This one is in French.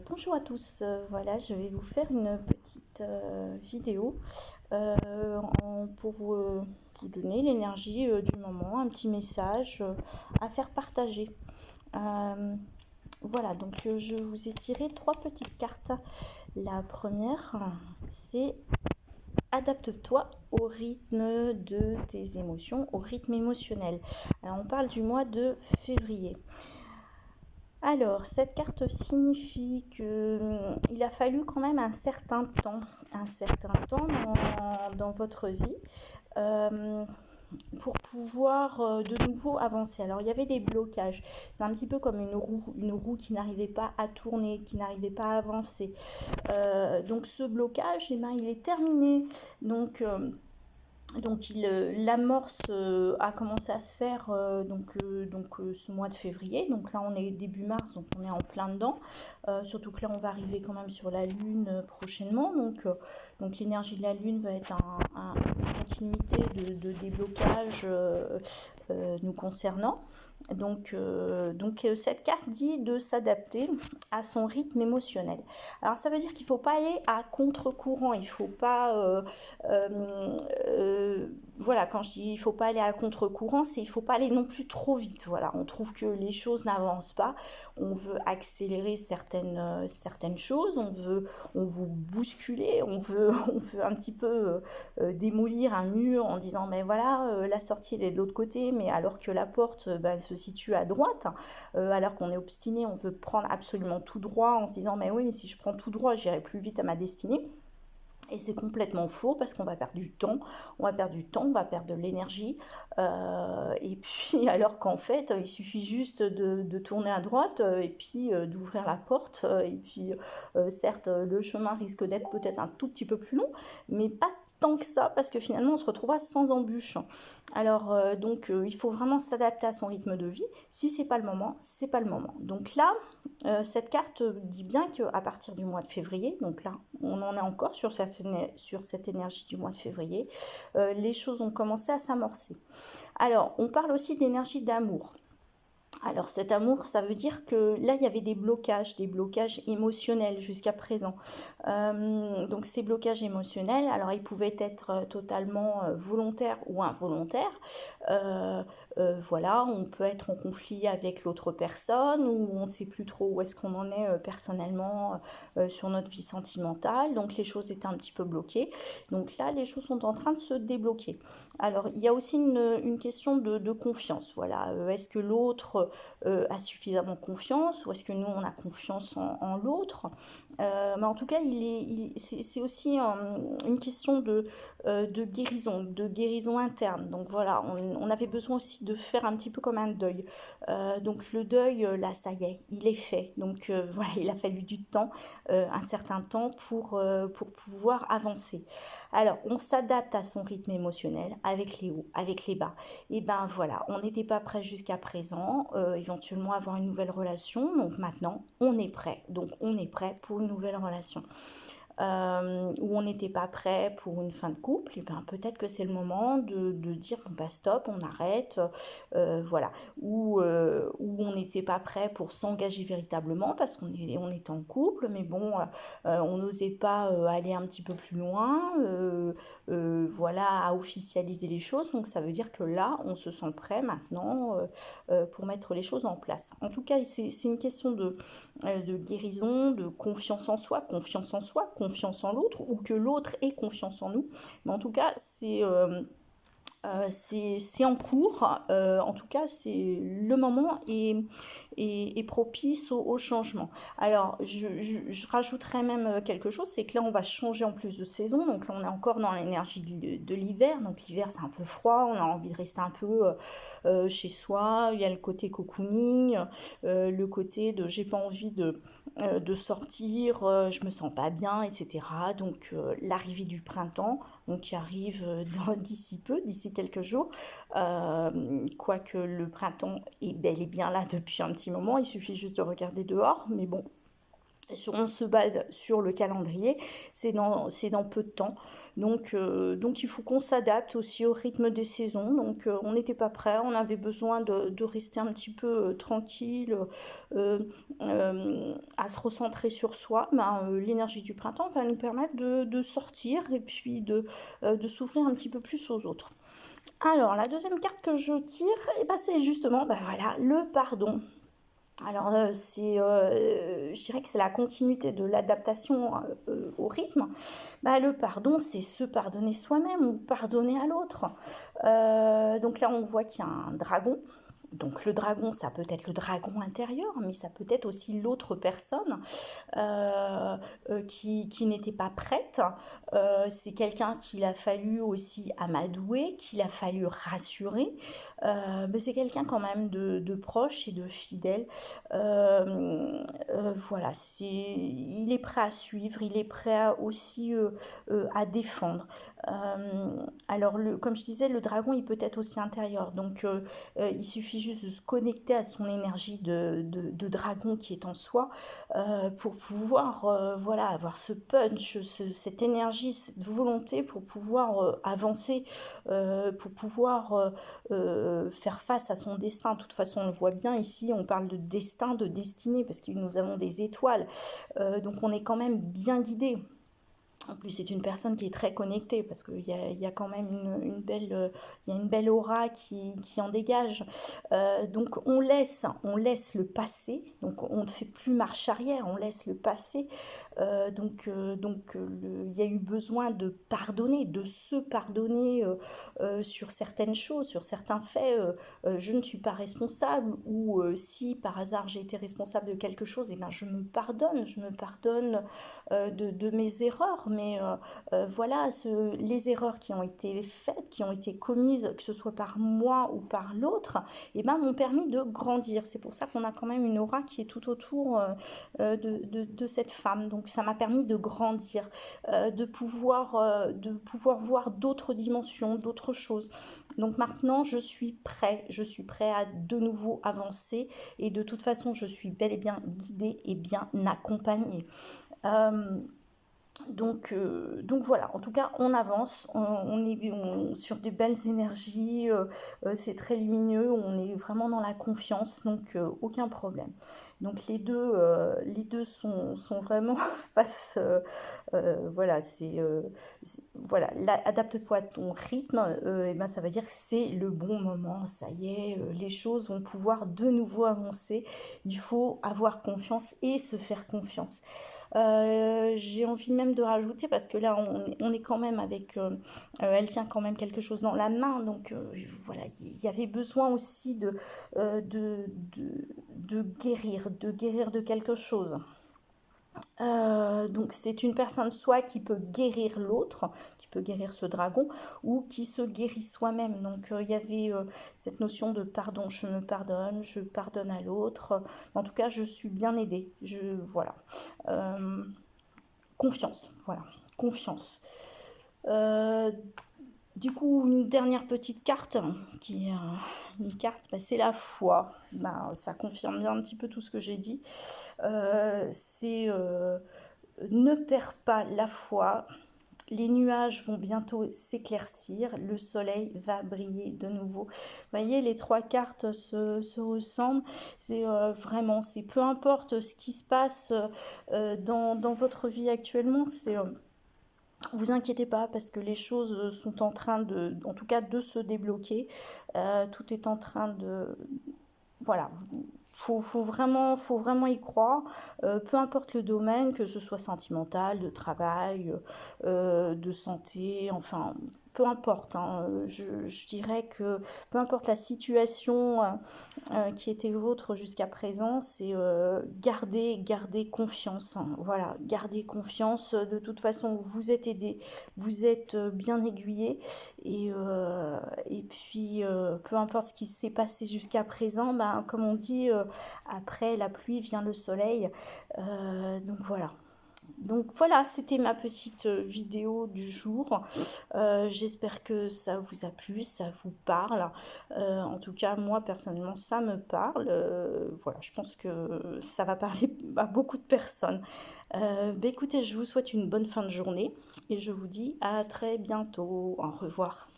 Bonjour à tous, voilà, je vais vous faire une petite vidéo pour vous donner l'énergie du moment, un petit message à faire partager. Euh, voilà, donc je vous ai tiré trois petites cartes. La première, c'est adapte-toi au rythme de tes émotions, au rythme émotionnel. Alors on parle du mois de février. Alors, cette carte signifie que il a fallu quand même un certain temps dans votre vie euh, pour pouvoir de nouveau avancer. Alors, il y avait des blocages. C'est un petit peu comme une roue qui n'arrivait pas à tourner, qui n'arrivait pas à avancer. Donc, ce blocage, eh ben, il est terminé. Donc l'amorce a commencé à se faire ce mois de février. Donc là on est début mars, donc on est en plein dedans. Surtout que là on va arriver quand même sur la lune prochainement. Donc l'énergie de la lune va être une continuité de déblocage nous concernant. Cette carte dit de s'adapter à son rythme émotionnel. Alors ça veut dire qu'il ne faut pas aller à contre-courant, il ne faut pas voilà, quand je dis il faut pas aller à contre-courant, c'est il faut pas aller non plus trop vite. Voilà, on trouve que les choses n'avancent pas, on veut accélérer certaines choses, on veut bousculer, on veut un petit peu démolir un mur en disant mais voilà, la sortie elle est de l'autre côté, mais alors que la porte elle se situe à droite, alors qu'on est obstiné, on veut prendre absolument tout droit en se disant mais oui, mais si je prends tout droit, j'irai plus vite à ma destinée. Et c'est complètement faux parce qu'on va perdre du temps, on va perdre de l'énergie. Et puis alors qu'en fait, il suffit juste de tourner à droite et puis d'ouvrir la porte. Et puis certes, le chemin risque d'être peut-être un tout petit peu plus long, mais pas tant que ça parce que finalement on se retrouvera sans embûches. Alors il faut vraiment s'adapter à son rythme de vie. Si c'est pas le moment, c'est pas le moment. Donc là, cette carte dit bien qu'à partir du mois de février, donc là on en est encore sur cette énergie du mois de février, les choses ont commencé à s'amorcer. Alors on parle aussi d'énergie d'amour. Alors cet amour, ça veut dire que là, il y avait des blocages émotionnels jusqu'à présent. Donc ces blocages émotionnels, alors ils pouvaient être totalement volontaires ou involontaires. Euh, voilà, on peut être en conflit avec l'autre personne ou on ne sait plus trop où est-ce qu'on en est personnellement sur notre vie sentimentale. Donc les choses étaient un petit peu bloquées. Donc là, les choses sont en train de se débloquer. Alors il y a aussi une question de confiance. Voilà, est-ce que l'autre a suffisamment confiance ou est-ce que nous on a confiance en l'autre. Mais en tout cas c'est aussi une question de guérison interne. Donc voilà, on avait besoin aussi de faire un petit peu comme un deuil. Donc le deuil là ça y est, il est fait. Donc voilà, il a fallu du temps, un certain temps pour pouvoir avancer. Alors on s'adapte à son rythme émotionnel avec les hauts, avec les bas. Et ben voilà, on n'était pas prêt jusqu'à présent, éventuellement avoir une nouvelle relation. Donc maintenant, on est prêt. Donc on est prêt pour une nouvelle relation. Où on n'était pas prêt pour une fin de couple, et ben peut-être que c'est le moment de dire bon bah stop, on arrête, voilà. Où on n'était pas prêt pour s'engager véritablement parce on était en couple, mais bon, on n'osait pas aller un petit peu plus loin, voilà, à officialiser les choses. Donc ça veut dire que là, on se sent prêt maintenant pour mettre les choses en place. En tout cas, c'est une question de guérison, de confiance en l'autre, ou que l'autre ait confiance en nous. Mais en tout cas, c'est en cours. En tout cas, c'est le moment est propice au changement. Alors, je rajouterais même quelque chose, c'est que là, on va changer en plus de saison. Donc là, on est encore dans l'énergie de l'hiver. Donc l'hiver, c'est un peu froid. On a envie de rester un peu chez soi. Il y a le côté cocooning, le côté de j'ai pas envie de sortir, je me sens pas bien, etc. Donc l'arrivée du printemps, donc qui arrive d'ici peu, d'ici quelques jours, quoique le printemps est bel et bien là depuis un petit moment, il suffit juste de regarder dehors, mais bon, On se base sur le calendrier, c'est dans peu de temps. Donc il faut qu'on s'adapte aussi au rythme des saisons. On n'était pas prêt, on avait besoin de rester un petit peu tranquille, euh, à se recentrer sur soi. L'énergie du printemps va nous permettre de sortir et puis de s'ouvrir un petit peu plus aux autres. Alors, la deuxième carte que je tire, c'est justement voilà, le pardon. Alors, je dirais que c'est la continuité de l'adaptation au rythme. Le pardon, c'est se pardonner soi-même ou pardonner à l'autre. Donc là, on voit qu'il y a un dragon. Donc le dragon, ça peut être le dragon intérieur, mais ça peut être aussi l'autre personne qui n'était pas prête. C'est quelqu'un qu'il a fallu aussi amadouer, qu'il a fallu rassurer. Mais c'est quelqu'un quand même de proche et de fidèle. Voilà, il est prêt à suivre, il est prêt aussi à défendre. Alors, comme je disais, le dragon, il peut être aussi intérieur. Il suffit juste de se connecter à son énergie de dragon qui est en soi pour pouvoir voilà, avoir ce punch, cette énergie, cette volonté pour pouvoir avancer, pour pouvoir faire face à son destin. De toute façon, on le voit bien ici, on parle de destin, de destinée, parce que nous avons des étoiles. Donc on est quand même bien guidé. En plus, c'est une personne qui est très connectée parce qu'il y a quand même il y a une belle aura qui en dégage. Donc, on laisse le passé. Donc, on ne fait plus marche arrière, on laisse le passé. Il y a eu besoin de pardonner, de se pardonner sur certaines choses, sur certains faits. Je ne suis pas responsable ou si par hasard j'ai été responsable de quelque chose, je me pardonne de mes erreurs, mais voilà, les erreurs qui ont été faites, qui ont été commises, que ce soit par moi ou par l'autre, m'ont permis de grandir. C'est pour ça qu'on a quand même une aura qui est tout autour de cette femme. Donc ça m'a permis de grandir, de pouvoir voir d'autres dimensions, d'autres choses. Donc maintenant, je suis prêt à de nouveau avancer et de toute façon, je suis bel et bien guidée et bien accompagnée. Euh, donc voilà, en tout cas, on avance, sur des belles énergies, c'est très lumineux, on est vraiment dans la confiance, aucun problème. Donc les deux sont vraiment face, voilà, voilà, adapte-toi à ton rythme, ça veut dire que c'est le bon moment, ça y est, les choses vont pouvoir de nouveau avancer, il faut avoir confiance et se faire confiance. J'ai envie même de rajouter, parce que là, on est quand même elle tient quand même quelque chose dans la main, voilà, il y avait besoin aussi euh, de, de guérir de quelque chose. Donc c'est une personne soit qui peut guérir l'autre, qui peut guérir ce dragon, ou qui se guérit soi-même. Il y avait cette notion de pardon, je pardonne à l'autre. En tout cas, je suis bien aidée. Voilà. Euh, Confiance, voilà, confiance. Euh, du coup, une dernière petite carte, qui est une carte, c'est la foi. Ça confirme bien un petit peu tout ce que j'ai dit. C'est ne perds pas la foi. Les nuages vont bientôt s'éclaircir, le soleil va briller de nouveau. Vous voyez, les trois cartes se ressemblent. C'est vraiment, c'est peu importe ce qui se passe dans votre vie actuellement, vous inquiétez pas parce que les choses sont en train en tout cas, de se débloquer. Tout est en train de, voilà, faut vraiment y croire, peu importe le domaine, que ce soit sentimental, de travail, de santé, enfin, peu importe, hein, je dirais que peu importe la situation qui était vôtre jusqu'à présent, c'est garder confiance, hein, voilà, garder confiance, de toute façon, vous êtes aidé, vous êtes bien aiguillé, et puis, peu importe ce qui s'est passé jusqu'à présent, comme on dit, après la pluie vient le soleil. Donc voilà. Donc voilà, c'était ma petite vidéo du jour. J'espère que ça vous a plu, ça vous parle. En tout cas, moi personnellement, ça me parle. Voilà, je pense que ça va parler à beaucoup de personnes. Écoutez, je vous souhaite une bonne fin de journée et je vous dis à très bientôt. Au revoir.